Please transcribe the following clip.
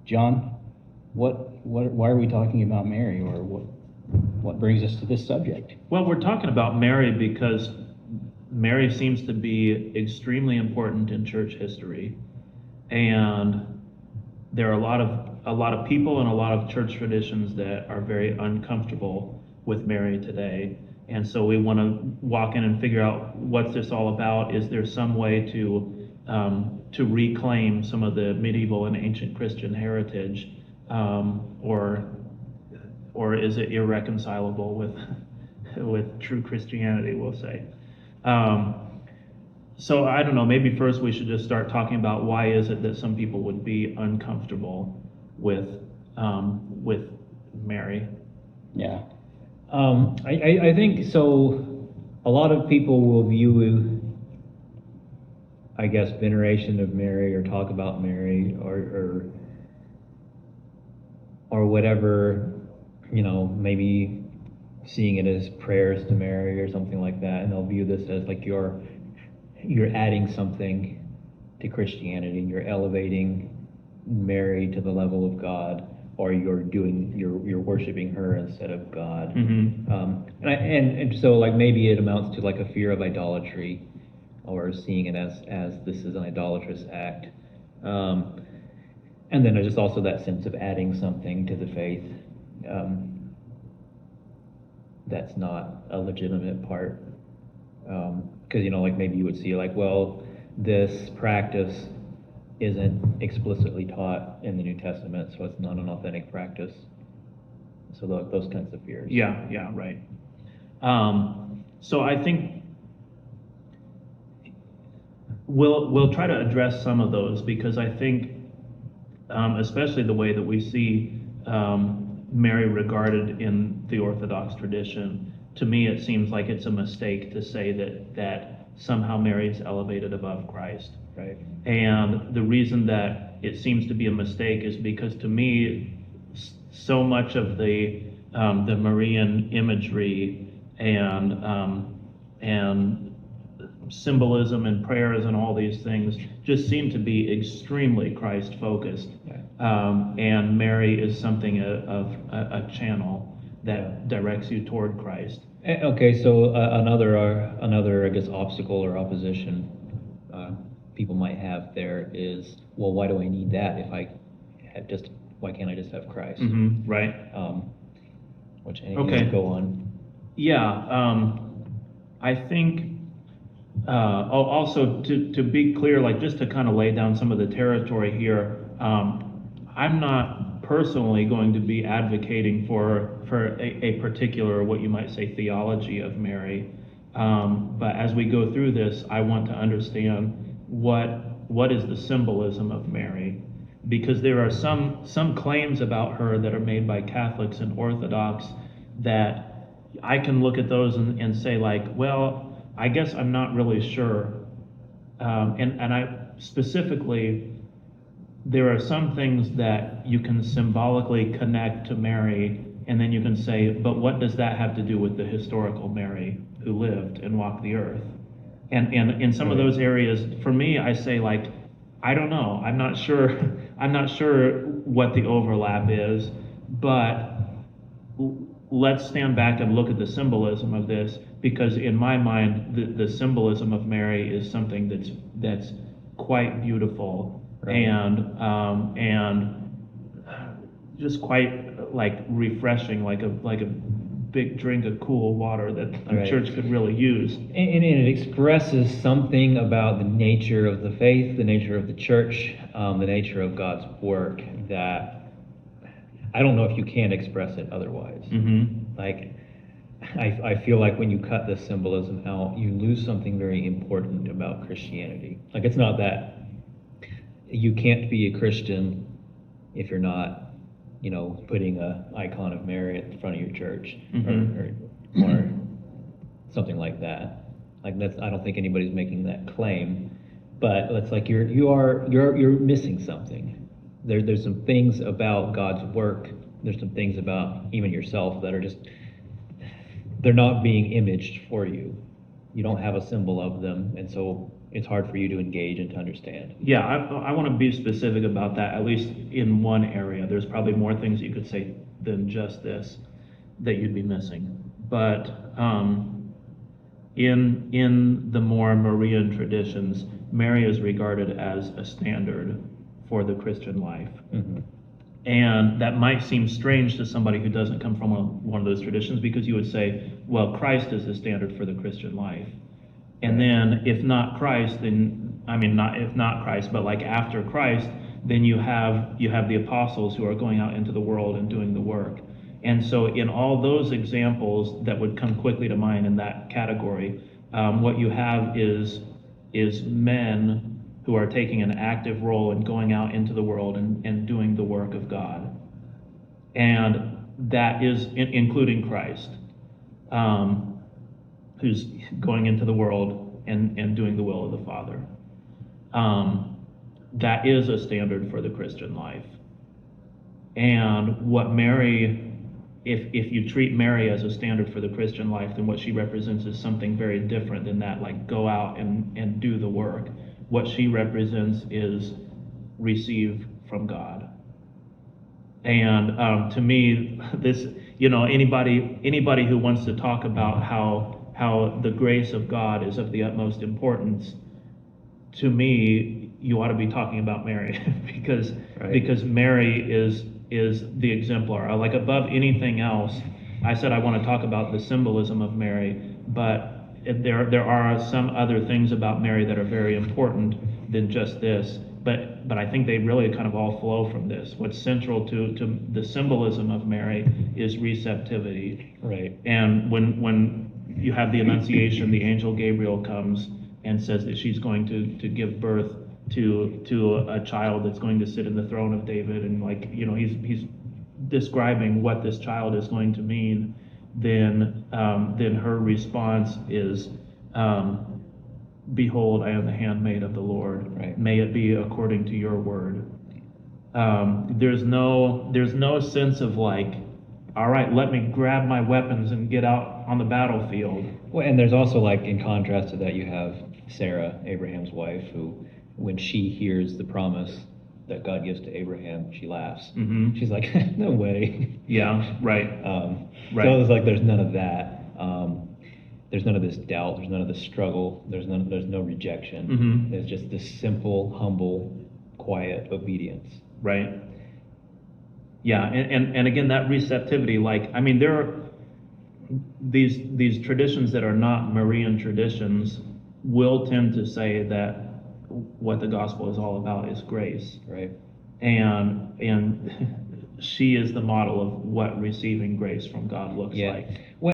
John, why are we talking about Mary, or what brings us to this subject? Well, we're talking about Mary because Mary seems to be extremely important in church history, and there are a lot of people and a lot of church traditions that are very uncomfortable with Mary today. And so we want to walk in and figure out what's this all about. Is there some way to reclaim some of the medieval and ancient Christian heritage, or is it irreconcilable with true Christianity? We'll say. So I don't know. Maybe first we should just start talking about why is it that some people would be uncomfortable with Mary. Yeah. I think so. A lot of people will view, I guess, veneration of Mary or talk about Mary or whatever, maybe seeing it as prayers to Mary or something like that, and they'll view this as like you're adding something to Christianity. You're elevating Mary to the level of God, or you're worshiping her instead of God. Mm-hmm. And so like maybe it amounts to like a fear of idolatry, or seeing it as this is an idolatrous act. And then there's just also that sense of adding something to the faith that's not a legitimate part. Because like maybe you would see like, well, this practice isn't explicitly taught in the New Testament, so it's not an authentic practice. So those kinds of fears. Yeah, right. So I think we'll try to address some of those, because I think, especially the way that we see Mary regarded in the Orthodox tradition, to me it seems like it's a mistake to say that somehow Mary is elevated above Christ. Right. And the reason that it seems to be a mistake is because, to me, so much of the Marian imagery and symbolism and prayers and all these things just seem to be extremely Christ focused. And Mary is something of a channel that directs you toward Christ. Okay, so another I guess obstacle or opposition people might have there is, well, why do I need that if why can't I just have Christ? Mm-hmm, right. Which anything go on. Yeah, I think also to be clear, like just to kind of lay down some of the territory here, I'm not personally going to be advocating for a particular, what you might say, theology of Mary. But as we go through this, I want to understand what is the symbolism of Mary, because there are some claims about her that are made by Catholics and Orthodox that I can look at those and say like, well, I guess I'm not really sure. And I specifically, there are some things that you can symbolically connect to Mary, and then you can say, but what does that have to do with the historical Mary who lived and walked the earth? And in some of those areas, for me, I say like, I don't know. I'm not sure what the overlap is, but let's stand back and look at the symbolism of this, because in my mind, the symbolism of Mary is something that's quite beautiful. Right. And just quite like refreshing, like a big drink of cool water that a church could really use. And it expresses something about the nature of the faith, the nature of the church, the nature of God's work, that I don't know if you can express it otherwise. Mm-hmm. Like, I feel like when you cut this symbolism out, you lose something very important about Christianity. Like, it's not that you can't be a Christian if you're not, putting an icon of Mary at the front of your church, mm-hmm. or something like that. Like, that's, I don't think anybody's making that claim, but it's like you're missing something. There's some things about God's work. There's some things about even yourself that are just, they're not being imaged for you. You don't have a symbol of them, and so it's hard for you to engage and to understand. Yeah, I want to be specific about that, at least in one area. There's probably more things you could say than just this that you'd be missing. But in the more Marian traditions, Mary is regarded as a standard for the Christian life. Mm-hmm. And that might seem strange to somebody who doesn't come from one of those traditions, because you would say, well, Christ is the standard for the Christian life. And then if not Christ, then, I mean, not if not Christ, but like after Christ, then you have the apostles who are going out into the world and doing the work. And so in all those examples that would come quickly to mind in that category, what you have is men who are taking an active role in going out into the world and doing the work of God. And that is including Christ, who's going into the world and doing the will of the Father. That is a standard for the Christian life. And what Mary, if you treat Mary as a standard for the Christian life, then what she represents is something very different than that, like go out and do the work. What she represents is receive from God. And to me, this, anybody who wants to talk about how the grace of God is of the utmost importance, to me, you ought to be talking about Mary because Mary is the exemplar. Like above anything else, I said I want to talk about the symbolism of Mary, but there are some other things about Mary that are very important than just this. But I think they really kind of all flow from this. What's central to the symbolism of Mary is receptivity. Right. And when you have the Annunciation, the angel Gabriel comes and says that she's going to give birth to a child that's going to sit in the throne of David, and he's describing what this child is going to mean. Then her response is, behold, I am the handmaid of the Lord. Right. May it be according to your word. There's no sense of like, all right, let me grab my weapons and get out on the battlefield. Well, and there's also, like, in contrast to that, you have Sarah, Abraham's wife, who, when she hears the promise that God gives to Abraham, she laughs. Mm-hmm. She's like, no way. Yeah, right. Right. So it's like there's none of that. There's none of this doubt. There's none of this struggle. There's no rejection. Mm-hmm. There's just this simple, humble, quiet obedience. Right. Yeah, and again, that receptivity, there are these traditions that are not Marian traditions will tend to say that what the gospel is all about is grace. Right. And she is the model of what receiving grace from God looks like.